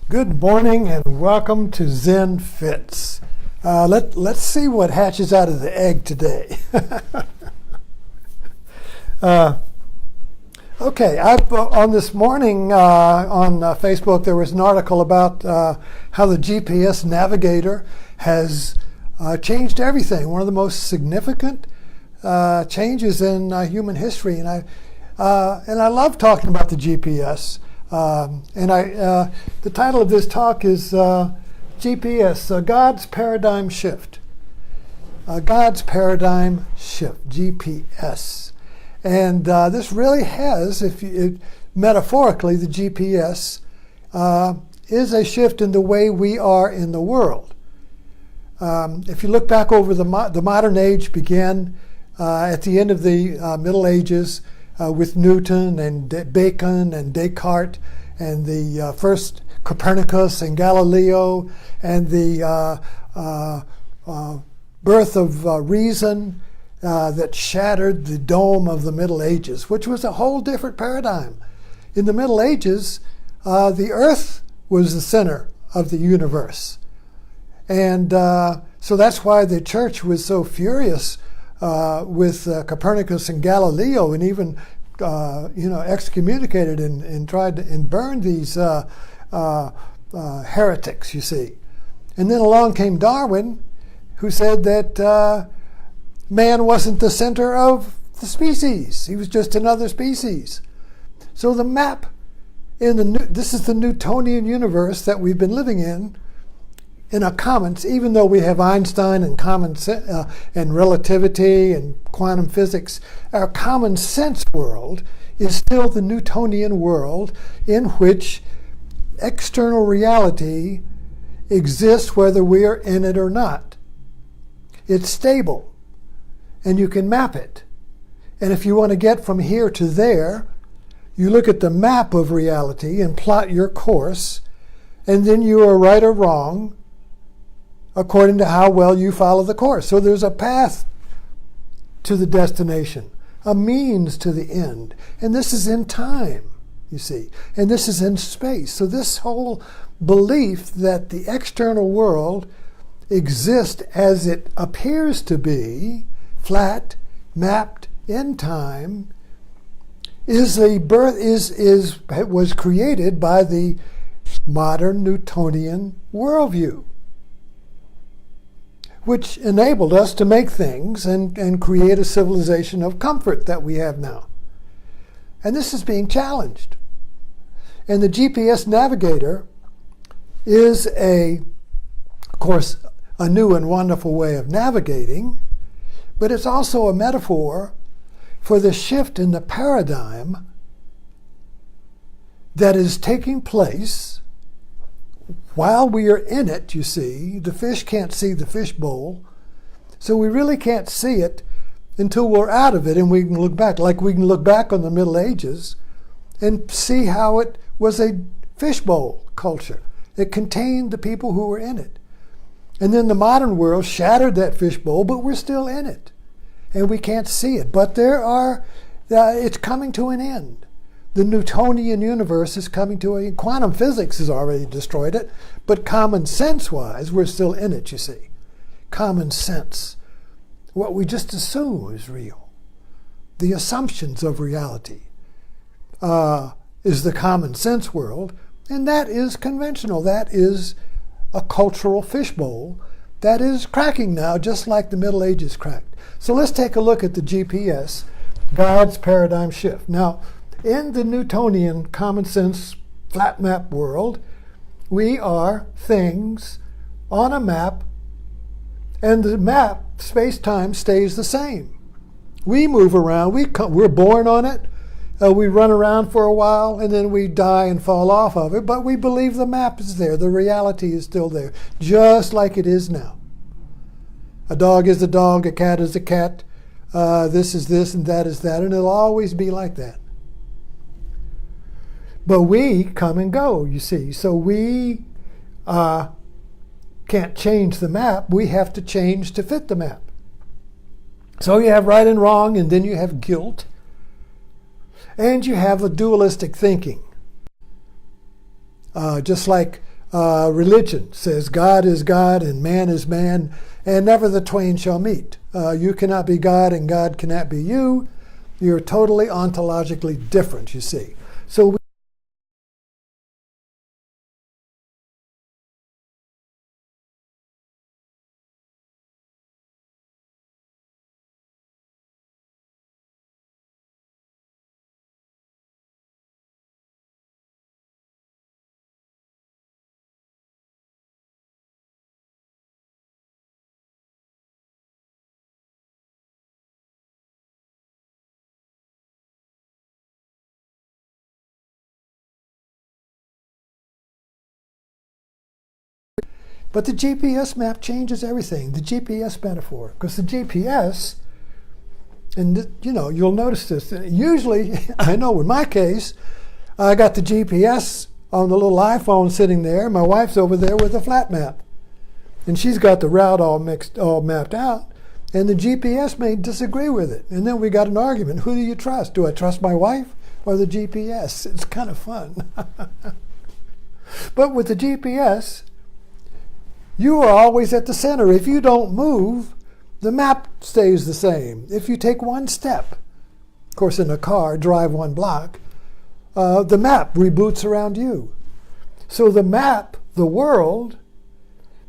Good morning and welcome to Zen Fits. Let's see what hatches out of the egg today. Okay, on this morning on Facebook there was an article about how the GPS navigator has changed everything. One of the most significant changes in human history, and I love talking about the GPS. The title of this talk is GPS, God's Paradigm Shift. God's Paradigm Shift, GPS. And this really has, metaphorically, the GPS is a shift in the way we are in the world. If you look back over the modern age began at the end of the Middle Ages, with Newton and Bacon and Descartes and the first Copernicus and Galileo and the birth of reason that shattered the dome of the Middle Ages, which was a whole different paradigm. In the Middle Ages, the Earth was the center of the universe. And so that's why the church was so furious with Copernicus and Galileo, and even excommunicated and tried to burn these heretics, you see. And then along came Darwin, who said that man wasn't the center of the species; he was just another species. So the map this is the Newtonian universe that we've been living in a even though we have Einstein and common and relativity and quantum physics, our common sense world is still the Newtonian world in which external reality exists whether we are in it or not. It's stable, and you can map it. And if you want to get from here to there, you look at the map of reality and plot your course, and then you are right or wrong according to how well you follow the course. So there's a path to the destination, a means to the end. And this is in time, you see. And this is in space. So this whole belief that the external world exists as it appears to be, flat, mapped in time, was created by the modern Newtonian worldview, which enabled us to make things and create a civilization of comfort that we have now. And this is being challenged. And the GPS navigator is of course, a new and wonderful way of navigating, but it's also a metaphor for the shift in the paradigm that is taking place while we are in it. You see, the fish can't see the fishbowl, so we really can't see it until we're out of it and we can look back. Like we can look back on the Middle Ages and see how it was a fishbowl culture. It contained the people who were in it. And then the modern world shattered that fishbowl, but we're still in it. And we can't see it. But it's coming to an end. The Newtonian universe is coming to a quantum physics has already destroyed it, but common sense-wise, we're still in it, you see. Common sense. What we just assume is real. The assumptions of reality is the common sense world, and that is conventional. That is a cultural fishbowl that is cracking now, just like the Middle Ages cracked. So let's take a look at the GPS, God's paradigm shift. Now, in the Newtonian common sense flat map world, we are things on a map, and the map, space-time, stays the same. We move around, we're born on it, we run around for a while, and then we die and fall off of it, but we believe the map is there, the reality is still there, just like it is now. A dog is a dog, a cat is a cat, this is this and that is that, and it'll always be like that. But we come and go, you see. So we can't change the map. We have to change to fit the map. So you have right and wrong, and then you have guilt. And you have a dualistic thinking. Just like Religion says God is God and man is man, and never the twain shall meet. You cannot be God and God cannot be you. You're totally ontologically different, you see. So but the GPS map changes everything, the GPS metaphor, because the GPS, and you'll notice this, usually, I know in my case, I got the GPS on the little iPhone sitting there, my wife's over there with a flat map, and she's got the route all mapped out, and the GPS may disagree with it, and then we got an argument. Who do you trust? Do I trust my wife or the GPS? It's kind of fun. But with the GPS, you are always at the center. If you don't move, the map stays the same. If you take one step, of course in a car, drive one block, the map reboots around you. So the map, the world,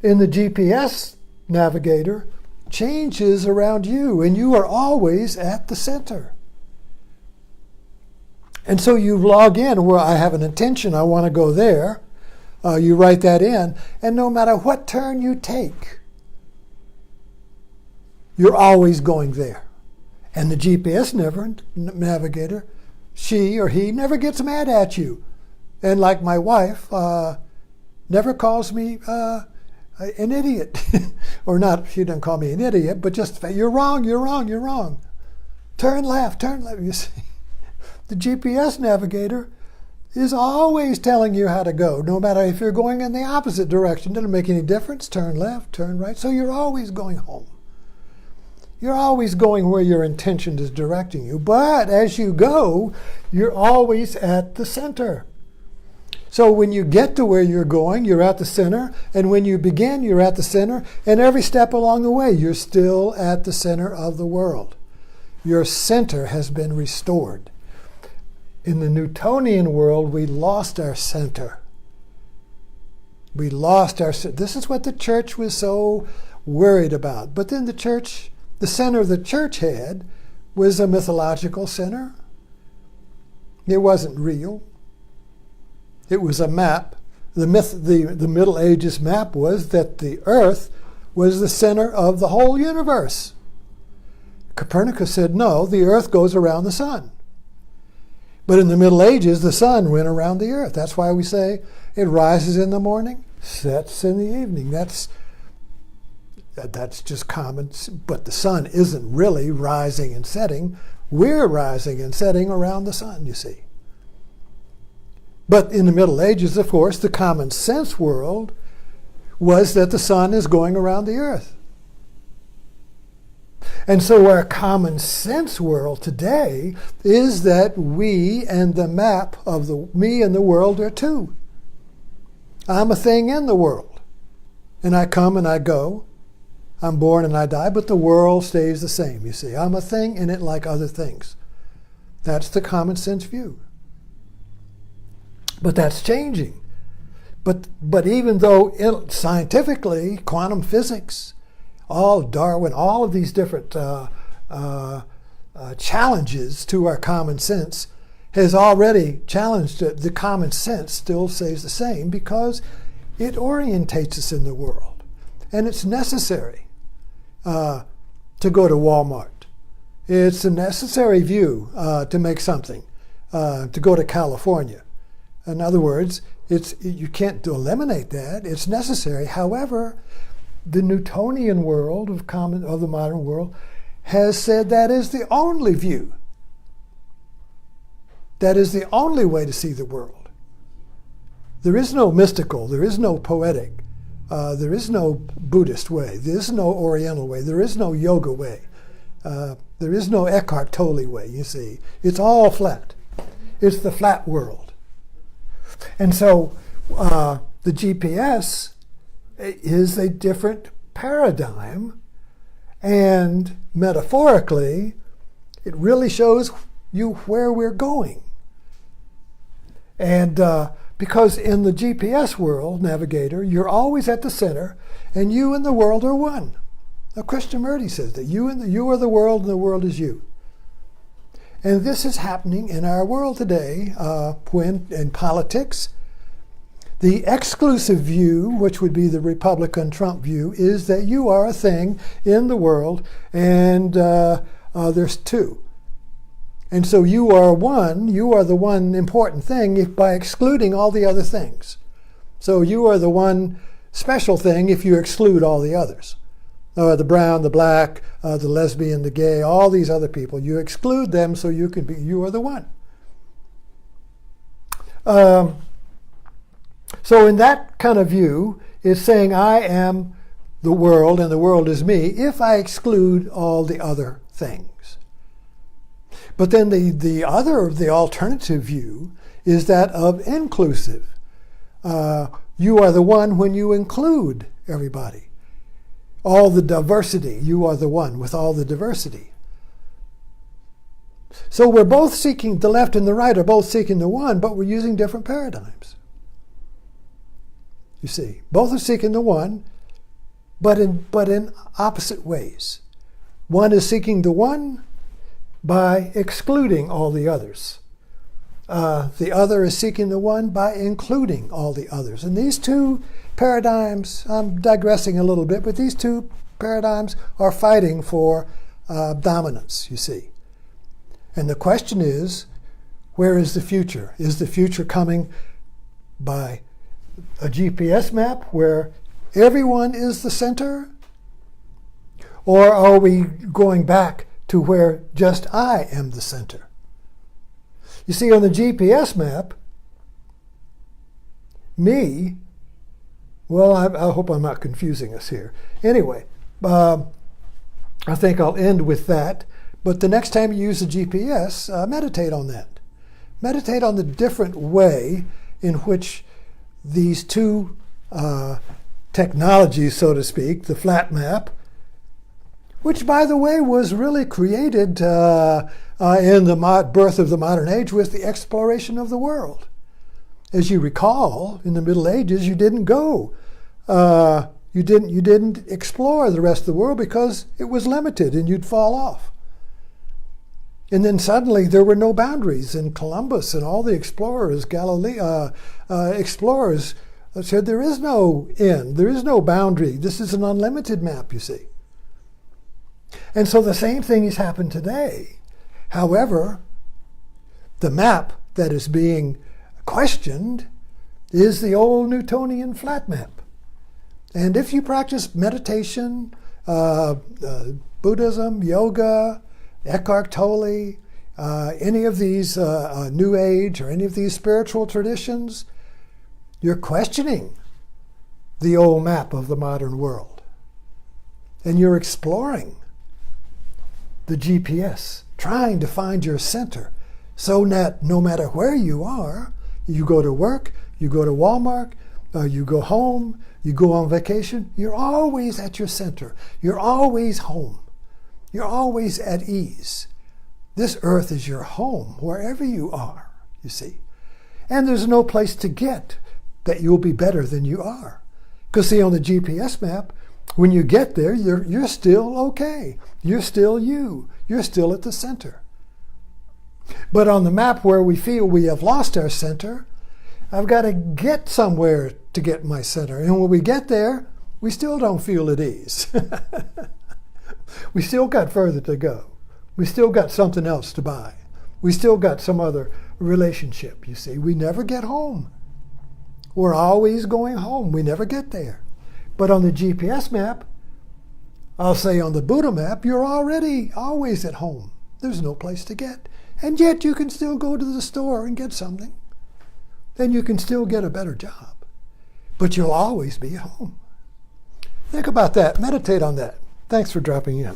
in the GPS navigator, changes around you, and you are always at the center. And so you log in where I have an intention, I want to go there. You write that in, and no matter what turn you take, you're always going there. And the GPS navigator, she or he, never gets mad at you. And like my wife, never calls me an idiot. Or not, she doesn't call me an idiot, but just, you're wrong, you're wrong, you're wrong. Turn left, you see. The GPS navigator is always telling you how to go, no matter if you're going in the opposite direction. Doesn't make any difference. Turn left, turn right. So you're always going home. You're always going where your intention is directing you. But as you go, you're always at the center. So when you get to where you're going, you're at the center. And when you begin, you're at the center. And every step along the way, you're still at the center of the world. Your center has been restored. In the Newtonian world, we lost our center. We lost our center. This is what the church was so worried about. But then the center the church had was a mythological center. It wasn't real. It was a map. The Middle Ages map was that the earth was the center of the whole universe. Copernicus said, no, the earth goes around the sun. But in the Middle Ages, the sun went around the earth. That's why we say it rises in the morning, sets in the evening. That's just common. But the sun isn't really rising and setting. We're rising and setting around the sun, you see. But in the Middle Ages, of course, the common sense world was that the sun is going around the earth. And so our common sense world today is that we and the map of me and the world are two. I'm a thing in the world. And I come and I go. I'm born and I die, but the world stays the same, you see. I'm a thing in it like other things. That's the common sense view. But that's changing. But even though scientifically, quantum physics, all Darwin, all of these different challenges to our common sense has already challenged it. The common sense still stays the same because it orientates us in the world. And it's necessary to go to Walmart. It's a necessary view to make something, to go to California. In other words, you can't eliminate that. It's necessary. However, the Newtonian world of the modern world has said that is the only view. That is the only way to see the world. There is no mystical, there is no poetic, there is no Buddhist way, there is no Oriental way, there is no yoga way, there is no Eckhart Tolle way, you see. It's all flat. It's the flat world. And so The GPS is a different paradigm, and metaphorically, it really shows you where we're going. And because in the GPS world, navigator, you're always at the center, and you and the world are one. Now, Krishnamurti says that you are the world, and the world is you. And this is happening in our world today, when in politics, the exclusive view, which would be the Republican Trump view, is that you are a thing in the world, and there's two. And so you are the one important thing by excluding all the other things. So you are the one special thing if you exclude all the others. The brown, the black, the lesbian, the gay, all these other people. You exclude them so you are the one. So in that kind of view, it's saying I am the world and the world is me if I exclude all the other things. But then the alternative view is that of inclusive. You are the one when you include everybody. All the diversity, you are the one with all the diversity. So we're both seeking, the left and the right are both seeking the one, but we're using different paradigms. You see, both are seeking the one, but in opposite ways. One is seeking the one by excluding all the others. The other is seeking the one by including all the others. And these two paradigms, I'm digressing a little bit, but these two paradigms are fighting for dominance, you see. And the question is, where is the future? Is the future coming by a GPS map where everyone is the center? Or are we going back to where just I am the center? You see, on the GPS map, me, well, I hope I'm not confusing us here. Anyway, I think I'll end with that. But the next time you use the GPS, meditate on that. Meditate on the different way in which these two technologies, so to speak, the flat map, which, by the way, was really created in the birth of the modern age with the exploration of the world. As you recall, in the Middle Ages, you didn't go. You didn't explore the rest of the world because it was limited and you'd fall off. And then suddenly there were no boundaries, and Columbus and all the explorers, explorers said there is no end, there is no boundary. This is an unlimited map, you see. And so the same thing has happened today. However, the map that is being questioned is the old Newtonian flat map. And if you practice meditation, Buddhism, yoga, Eckhart Tolle, any of these New Age or any of these spiritual traditions, you're questioning the old map of the modern world. And you're exploring the GPS, trying to find your center so that no matter where you are, you go to work, you go to Walmart, you go home, you go on vacation, you're always at your center. You're always home. You're always at ease. This earth is your home, wherever you are, you see. And there's no place to get that you'll be better than you are. Because see, on the GPS map, when you get there, you're still okay. You're still you. You're still at the center. But on the map where we feel we have lost our center, I've got to get somewhere to get my center. And when we get there, we still don't feel at ease. We still got further to go. We still got something else to buy. We still got some other relationship, you see. We never get home. We're always going home. We never get there. But on the GPS map, I'll say on the Buddha map, you're already always at home. There's no place to get. And yet you can still go to the store and get something. Then you can still get a better job. But you'll always be at home. Think about that. Meditate on that. Thanks for dropping in.